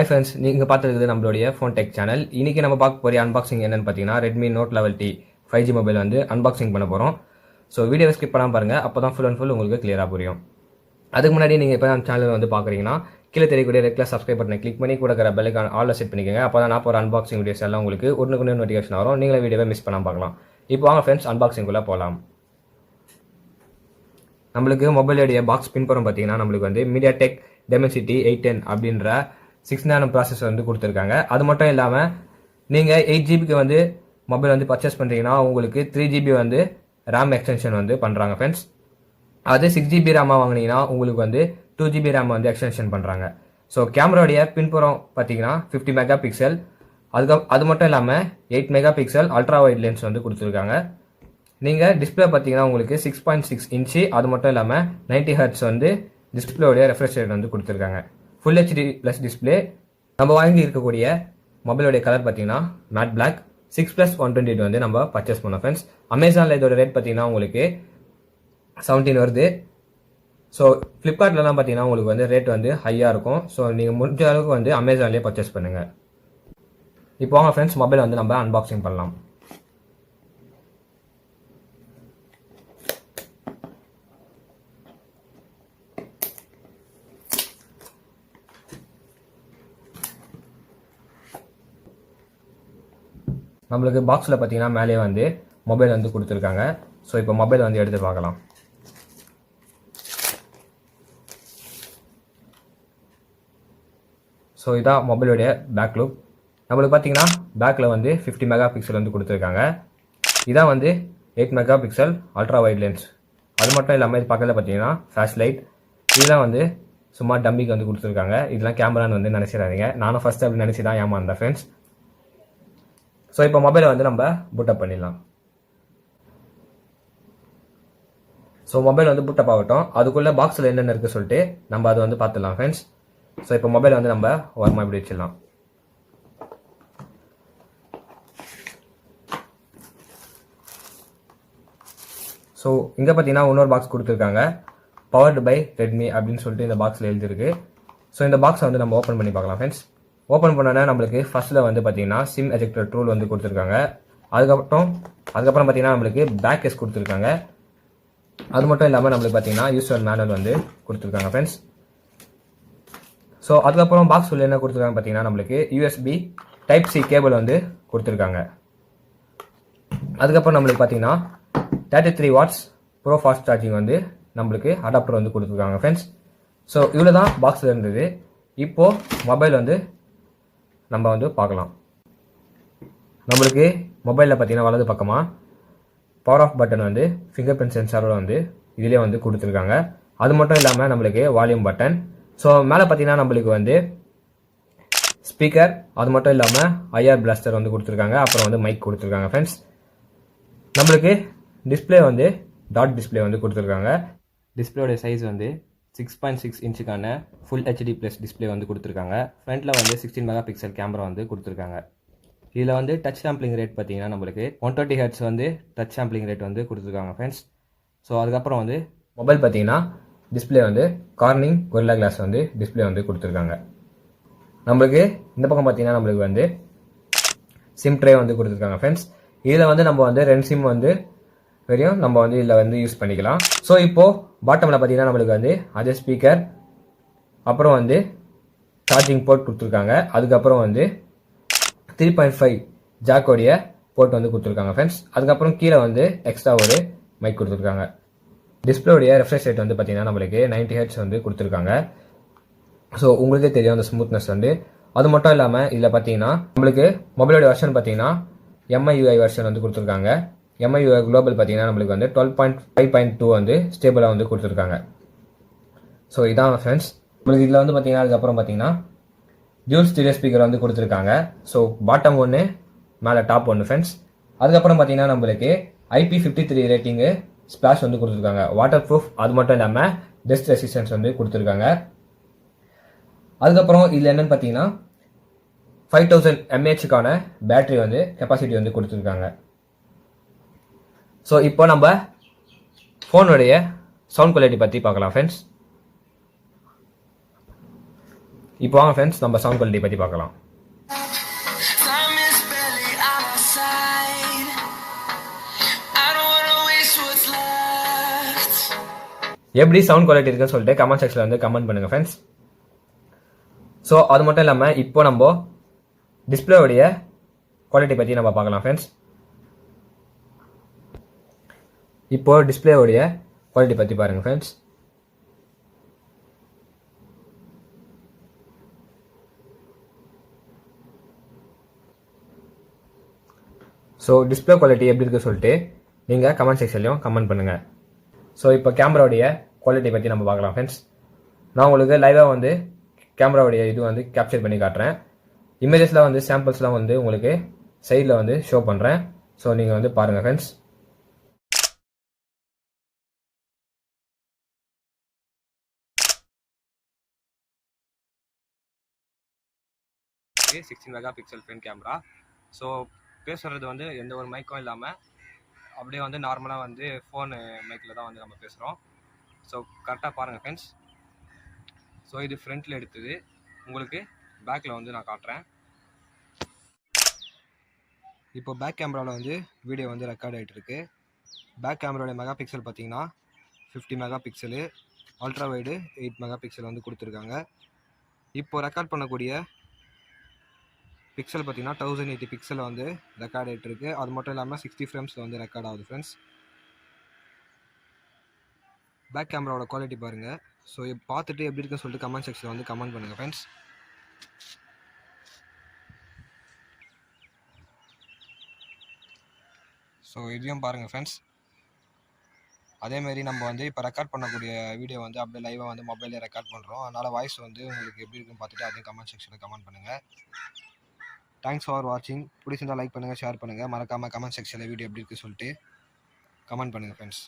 Hi friends, நீங்கள் பார்த்துருக்குது நம்மளுடைய phone tech channel. இன்னைக்கு நம்ம பார்க்க போகிற அன்பாக்சிங் என்னன்னு பார்த்தீங்கன்னா Redmi Note 11T 5G mobile வந்து அன்பாக்சிங் பண்ண போகிறோம். ஸோ வீடியோவை ஸ்கிப் பண்ணாமல் பாருங்கள், அப்போ தான் ஃபுல் அண்ட் ஃபுல் உங்களுக்கு கிளியராக புரியும். அதுக்கு முன்னாடி நீங்கள் இப்போ நம்ம சேனல் வந்து பார்க்குறீங்கன்னா கீழே தெரியக்கூடிய ரெட் கலர் சப்ஸ்கிரைப் பட்டனை கிளிக் பண்ணி கூட இருக்கிற பெல் ஐகான் ஆல்ல செட் பண்ணிக்கோங்க. அப்போ தான் நான் போகிற அன்பாக்சிங் வீடியோஸ் எல்லாம் உங்களுக்கு ஒன்று நோட்டிஃபிகேஷன் வரும். நீங்களே வீடியோவை மிஸ் பண்ணாமல் பார்க்கலாம். இப்போ வாங்க ஃப்ரெண்ட்ஸ் அன்பாக்சிங்குள்ளே போகலாம். நம்மளுக்கு மொபைலுடைய பாக்ஸ் பின்புறம் பார்த்தீங்கன்னா நம்மளுக்கு வந்து MediaTek Dimensity 810 அப்படின்ற 6 nano ப்ராசஸர் வந்து கொடுத்துருக்காங்க. அது மட்டும் இல்லாமல் நீங்கள் 8GB வந்து மொபைல் வந்து பர்ச்சேஸ் பண்ணுறீங்கன்னா உங்களுக்கு 3GB வந்து RAM எக்ஸ்டென்ஷன் வந்து பண்ணுறாங்க ஃப்ரெண்ட்ஸ். அது 6GB RAM வாங்கினீங்கன்னா உங்களுக்கு வந்து 2GB RAM வந்து எக்ஸ்டென்ஷன் பண்ணுறாங்க. ஸோ கேமராவுடைய பின்புறம் பார்த்தீங்கன்னா 50 மெகா பிக்சல், அது மட்டும் இல்லாமல் 8 mega pixel ultra wide lens வந்து கொடுத்துருக்காங்க. நீங்கள் டிஸ்பிளே பார்த்தீங்கன்னா உங்களுக்கு 6.6 இன்ச்சு, அது மட்டும் இல்லாமல் 90 Hz வந்து டிஸ்பிளேவுடைய ரெஃப்ரெஷ் ரேட் வந்து கொடுத்துருக்காங்க. Full HD plus display. நம்ம வாங்கி இருக்கக்கூடிய மொபைலோடைய கலர் பார்த்தீங்கன்னா மேட் பிளாக். 6+128 வந்து நம்ம பர்ச்சேஸ் பண்ணோம் ஃப்ரெண்ட்ஸ். அமேசானில் இதோட ரேட் பார்த்தீங்கன்னா உங்களுக்கு 17 வருது. ஸோ ஃப்ளிப்கார்ட்லலாம் பார்த்தீங்கன்னா உங்களுக்கு வந்து ரேட் வந்து ஹையாக இருக்கும். ஸோ நீங்கள் முடிஞ்ச அளவுக்கு வந்து அமேசான்லேயே பர்ச்சேஸ் பண்ணுங்கள். இப்போ வாங்க ஃப்ரெண்ட்ஸ் மொபைல் வந்து நம்ம அன்பாக்சிங் பண்ணலாம். நம்மளுக்கு பாக்ஸில் பார்த்தீங்கன்னா மேலே வந்து மொபைல் வந்து கொடுத்துருக்காங்க. ஸோ இப்போ மொபைல் வந்து எடுத்து பார்க்கலாம். ஸோ இதான் மொபைலுடைய பேக் லுக். நம்மளுக்கு பார்த்தீங்கன்னா பேக்கில் வந்து 50 மெகா பிக்சல் வந்து கொடுத்துருக்காங்க. இதான் வந்து 8 mega pixel ultra wide lens. அது மட்டும் இல்லாமல் இது பக்கத்தில் பார்த்தீங்கன்னா ஃப்ளாஷ் லைட். இதெல்லாம் வந்து சும்மா டம்பிக்கு வந்து கொடுத்துருக்காங்க. இதெல்லாம் கேமரான்னு வந்து நினச்சிடாதீங்க. நானும் ஃபர்ஸ்ட் அப்படி நினச்சி தான் ஏமாந்தேன் ஃப்ரெண்ட்ஸ். ஸோ இப்போ மொபைலை வந்து நம்ம பூட்டப் பண்ணிடலாம். ஸோ மொபைல் வந்து பூட்டப் ஆகட்டும். அதுக்குள்ளே பாக்ஸில் என்னென்ன இருக்குது சொல்லிட்டு நம்ம அதை வந்து பார்த்துடலாம் ஃப்ரெண்ட்ஸ். ஸோ இப்போ மொபைல் வந்து நம்ம ஓரமாக இப்படி வச்சிடலாம். ஸோ இங்கே பார்த்தீங்கன்னா இன்னொரு பாக்ஸ் கொடுத்துருக்காங்க. பவர்டு பை ரெட்மி அப்படின்னு சொல்லிட்டு இந்த பாக்ஸில் எழுதிருக்கு. ஸோ இந்த பாக்ஸை வந்து நம்ம ஓப்பன் பண்ணி பார்க்கலாம் ஃப்ரெண்ட்ஸ். ஓப்பன் பண்ணோன்னா நம்மளுக்கு ஃபர்ஸ்ட்டில் வந்து பார்த்தீங்கன்னா சிம் எஜெக்டர் டூல் வந்து கொடுத்துருக்காங்க. அதுக்கப்புறம் பார்த்தீங்கன்னா நம்மளுக்கு பேக் கேஸ் கொடுத்துருக்காங்க. அது மட்டும் இல்லாமல் நம்மளுக்கு பார்த்தீங்கன்னா யூசர் மேனுவல் வந்து கொடுத்துருக்காங்க ஃப்ரெண்ட்ஸ். ஸோ அதுக்கப்புறம் பாக்ஸ் உள்ள என்ன கொடுத்துருக்காங்க பார்த்தீங்கன்னா நம்மளுக்கு USB Type-C கேபிள் வந்து கொடுத்துருக்காங்க. அதுக்கப்புறம் நம்மளுக்கு பார்த்தீங்கன்னா 33 வாட்ஸ் ப்ரோ ஃபாஸ்ட் சார்ஜிங் வந்து நம்மளுக்கு அடாப்டர் வந்து கொடுத்துருக்காங்க ஃப்ரெண்ட்ஸ். ஸோ இவ்வளோ தான் பாக்ஸில் இருந்தது. இப்போது மொபைல் வந்து நம்ம வந்து பார்க்கலாம். நம்மளுக்கு மொபைலில் பார்த்தீங்கன்னா வலது பக்கமாக பவர் ஆஃப் பட்டன் வந்து ஃபிங்கர் பிரிண்ட் சென்சாரோட வந்து இதிலே வந்து கொடுத்துருக்காங்க. அது மட்டும் இல்லாமல் நம்மளுக்கு வால்யூம் பட்டன். ஸோ மேலே பார்த்தீங்கன்னா நம்மளுக்கு வந்து ஸ்பீக்கர், அது மட்டும் இல்லாமல் IR பிளாஸ்டர் வந்து கொடுத்துருக்காங்க. அப்புறம் வந்து மைக் கொடுத்துருக்காங்க ஃப்ரெண்ட்ஸ். நம்மளுக்கு டிஸ்பிளே வந்து டாட் டிஸ்பிளே வந்து கொடுத்துருக்காங்க. டிஸ்பிளேயோட சைஸ் வந்து 6.6 இன்ச்சுக்கான ஃபுல் HD ப்ளஸ் டிஸ்பிளே வந்து கொடுத்துருக்காங்க. ஃப்ரண்ட்டில் வந்து 16 மெகா பிக்சல் கேமரா வந்து கொடுத்துருக்காங்க. இதில் வந்து டச் சாம்பிளிங் ரேட் பார்த்தீங்கன்னா நம்மளுக்கு 120 Hz வந்து டச் சாம்பிளிங் ரேட் வந்து கொடுத்துருக்காங்க ஃப்ரெண்ட்ஸ். ஸோ அதுக்கப்புறம் வந்து மொபைல் பார்த்தீங்கன்னா டிஸ்பிளே வந்து கார்னிங் கொரில்லா கிளாஸ் வந்து டிஸ்பிளே வந்து கொடுத்துருக்காங்க. நம்மளுக்கு இந்த பக்கம் பார்த்தீங்கன்னா நம்மளுக்கு வந்து சிம் ட்ரே வந்து கொடுத்துருக்காங்க ஃப்ரெண்ட்ஸ். இதில் வந்து நம்ம வந்து 2 சிம் வந்து வரையும் நம்ம வந்து இதில் வந்து யூஸ் பண்ணிக்கலாம். ஸோ இப்போது பாட்டமில் பார்த்தீங்கன்னா நம்மளுக்கு வந்து அதே ஸ்பீக்கர், அப்புறம் வந்து சார்ஜிங் போர்ட் கொடுத்துருக்காங்க. அதுக்கப்புறம் வந்து 3.5 ஜாக்கோடைய போர்ட் வந்து கொடுத்துருக்காங்க ஃப்ரெண்ட்ஸ். அதுக்கப்புறம் கீழே வந்து எக்ஸ்ட்ரா ஒரு மைக் கொடுத்துருக்காங்க. டிஸ்பிளேவுடைய ரெஃப்ரெஷ் ரேட் வந்து பார்த்தீங்கன்னா நம்மளுக்கு 90 Hz வந்து கொடுத்துருக்காங்க. ஸோ உங்களுக்கே தெரியும் அந்த ஸ்மூத்னஸ் வந்து. அது மட்டும் இல்லாமல் இதில் பார்த்தீங்கன்னா நம்மளுக்கு மொபைலோட வெர்ஷன் பார்த்தீங்கன்னா MIUI வெர்ஷன் வந்து கொடுத்துருக்காங்க. MIUI குளோபல் பார்த்தீங்கன்னா நம்மளுக்கு வந்து 12.5.2 வந்து ஸ்டேபிளாக வந்து கொடுத்துருக்காங்க. ஸோ இதான் ஃப்ரெண்ட்ஸ். நம்மளுக்கு இதில் வந்து பார்த்தீங்கன்னா அதுக்கப்புறம் பார்த்தீங்கன்னா டியூல் ஸ்டீரியோ ஸ்பீக்கர் வந்து கொடுத்துருக்காங்க. ஸோ பாட்டம் ஒன்று, மேலே டாப் ஒன்று ஃப்ரெண்ட்ஸ். அதுக்கப்புறம் பார்த்தீங்கன்னா நம்மளுக்கு IP53 ரேட்டிங்கு ஸ்பிளாஷ் வந்து கொடுத்துருக்காங்க. வாட்டர் ப்ரூஃப், அது மட்டும் இல்லாமல் டஸ்ட் ரெசிஸ்டன்ஸ் வந்து கொடுத்துருக்காங்க. அதுக்கப்புறம் இதில் என்னென்னு பார்த்தீங்கன்னா 5000 mAhக்கான பேட்டரி வந்து கெப்பாசிட்டி வந்து கொடுத்துருக்காங்க. ஸோ இப்போ நம்ம ஃபோனுடைய சவுண்ட் குவாலிட்டி பற்றி பார்க்கலாம் ஃப்ரெண்ட்ஸ். இப்போ வாங்க ஃப்ரெண்ட்ஸ் நம்ம சவுண்ட் குவாலிட்டி பற்றி பார்க்கலாம். எப்படி சவுண்ட் குவாலிட்டி இருக்குன்னு சொல்லிட்டு கமெண்ட் செக்ஷனில் வந்து கமெண்ட் பண்ணுங்கள் ஃப்ரெண்ட்ஸ். ஸோ அது மட்டும் இல்லாமல் இப்போ நம்ம டிஸ்பிளேவுடைய குவாலிட்டி பற்றி நம்ம பார்க்கலாம் ஃப்ரெண்ட்ஸ். இப்போ டிஸ்பிளேவுடைய குவாலிட்டி பற்றி பாருங்கள் ஃப்ரெண்ட்ஸ். ஸோ டிஸ்பிளே குவாலிட்டி எப்படி இருக்குன்னு சொல்லிட்டு நீங்கள் கமெண்ட் செக்ஷன்லையும் கமெண்ட் பண்ணுங்கள். ஸோ இப்போ கேமராவுடைய குவாலிட்டி பற்றி நம்ம பார்க்கலாம் ஃப்ரெண்ட்ஸ். நான் உங்களுக்கு லைவாக வந்து கேமராவுடைய இது வந்து கேப்சர் பண்ணி காட்டுறேன். இமேஜஸ்லாம் வந்து சாம்பிள்ஸ்லாம் வந்து உங்களுக்கு சைடில் வந்து ஷோ பண்ணுறேன். ஸோ நீங்கள் வந்து பாருங்கள் friends. 16 mega pixel front camera. So பேசுகிறது வந்து எந்த ஒரு மைக்கும் இல்லாமல் அப்படியே வந்து நார்மலாக வந்து ஃபோனு மைக்கில் தான் வந்து நம்ம பேசுகிறோம். ஸோ கரெக்டாக பாருங்கள் ஃப்ரெண்ட்ஸ். ஸோ இது ஃப்ரண்ட்டில் எடுத்தது, உங்களுக்கு பேக்கில் வந்து நான் காட்டுறேன். இப்போ பேக் கேமராவில் வந்து வீடியோ வந்து ரெக்கார்ட் ஆகிட்டு இருக்கு. பேக் கேமராவோட மெகா பிக்சல் பார்த்தீங்கன்னா 50 mega pixel, ultra wide 8 mega pixel வந்து கொடுத்துருக்காங்க. இப்போ ரெக்கார்ட் பண்ணக்கூடிய பிக்சல் பார்த்தீங்கன்னா 1080 பிக்சல் வந்து ரெக்கார்ட் ஆகிட்டு இருக்கு. அது மட்டும் இல்லாமல் 60 ஃப்ரேம்ஸில் வந்து ரெக்கார்ட் ஆகுது ஃப்ரெண்ட்ஸ். பேக் கேமராவோட குவாலிட்டி பாருங்கள். ஸோ பார்த்துட்டு எப்படி இருக்குன்னு சொல்லிட்டு கமெண்ட் செக்ஷனில் வந்து கமெண்ட் பண்ணுங்கள் ஃப்ரெண்ட்ஸ். ஸோ இதையும் பாருங்கள் ஃப்ரெண்ட்ஸ். அதேமாரி நம்ம வந்து இப்போ ரெக்கார்ட் பண்ணக்கூடிய வீடியோ வந்து அப்படியே லைவாக வந்து மொபைலில் ரெக்கார்ட் பண்ணுறோம். அதனால் வாய்ஸ் வந்து உங்களுக்கு எப்படி இருக்குன்னு பார்த்துட்டு அதையும் கமெண்ட் செக்ஷனில் கமெண்ட் பண்ணுங்கள். தேங்க்ஸ் ஃபார் வாட்சிங். பிடிச்சிருந்தால் லைக் பண்ணுங்கள், ஷேர் பண்ணுங்கள். மறக்காமல் கமெண்ட் செக்ஷனில் வீடியோ எப்படி இருக்குன்னு சொல்லிட்டு கமெண்ட் பண்ணுங்கள் ஃப்ரெண்ட்ஸ்.